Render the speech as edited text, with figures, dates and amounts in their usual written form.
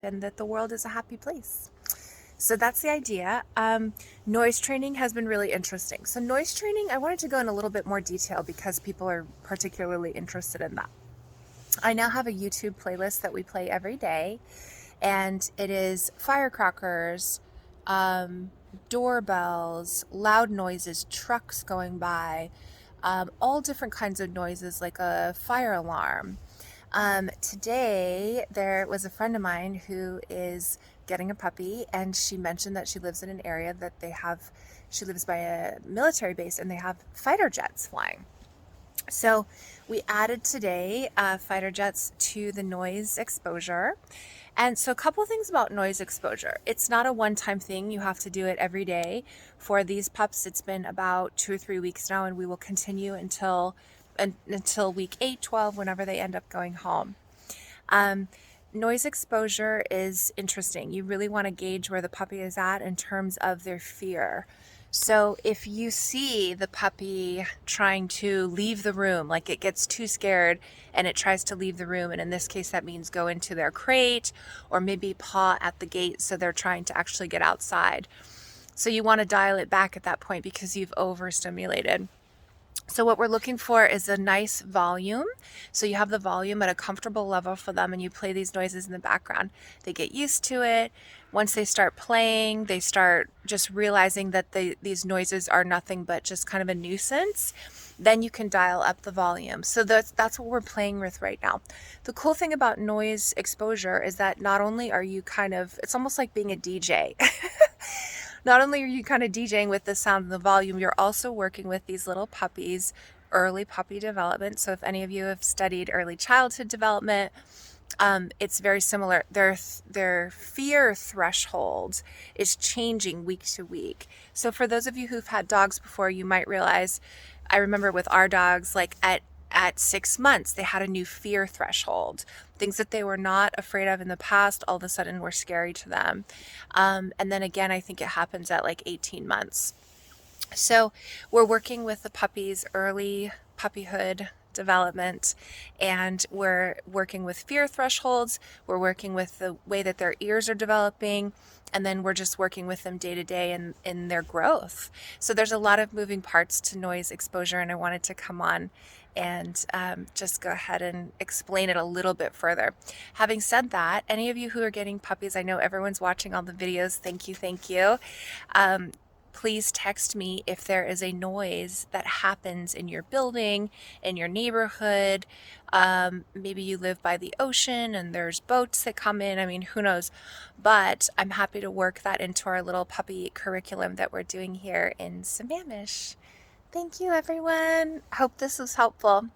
and that the world is a happy place. So that's the idea. Noise training has been really interesting. So noise training, I wanted to go in a little bit more detail because people are particularly interested in that. I now have a YouTube playlist that we play every day, and it is firecrackers, um, doorbells, loud noises, trucks going by, all different kinds of noises like a fire alarm. Today, there was a friend of mine who is getting a puppy, and she mentioned that she lives in an area that she lives by a military base and they have fighter jets flying. So we added today fighter jets to the noise exposure. And so a couple of things about noise exposure. It's not a one-time thing. You have to do it every day. For these pups, it's been about 2 or 3 weeks now, and we will continue until week 8, 12, whenever they end up going home. Um, Noise exposure is interesting. You really want to gauge where the puppy is at in terms of their fear. So if you see the puppy trying to leave the room, like it gets too scared and it tries to leave the room, and in this case that means go into their crate or maybe paw at the gate, so they're trying to actually get outside. So you want to dial it back at that point because you've overstimulated. So what we're looking for is a nice volume. So you have the volume at a comfortable level for them, and you play these noises in the background. They get used to it. Once they start playing, they start just realizing that these noises are nothing but just kind of a nuisance. Then you can dial up the volume. So that's what we're playing with right now. The cool thing about noise exposure is that not only are you it's almost like being a DJ. Not only are you kind of DJing with the sound and the volume, you're also working with these little puppies, early puppy development. So if any of you have studied early childhood development, it's very similar. Their fear threshold is changing week to week. So for those of you who've had dogs before, you might realize, I remember with our dogs, like at 6 months, they had a new fear threshold. Things that they were not afraid of in the past, all of a sudden were scary to them. And then again, I think it happens at like 18 months. So we're working with the puppies' early puppyhood development, and we're working with fear thresholds. We're working with the way that their ears are developing, and then we're just working with them day to day in their growth. So there's a lot of moving parts to noise exposure, and I wanted to come on and just go ahead and explain it a little bit further. Having said that, any of you who are getting puppies, I know everyone's watching all the videos. Thank you, thank you. Please text me if there is a noise that happens in your building, in your neighborhood. Maybe you live by the ocean and there's boats that come in. I mean, who knows? But I'm happy to work that into our little puppy curriculum that we're doing here in Sammamish. Thank you, everyone. Hope this was helpful.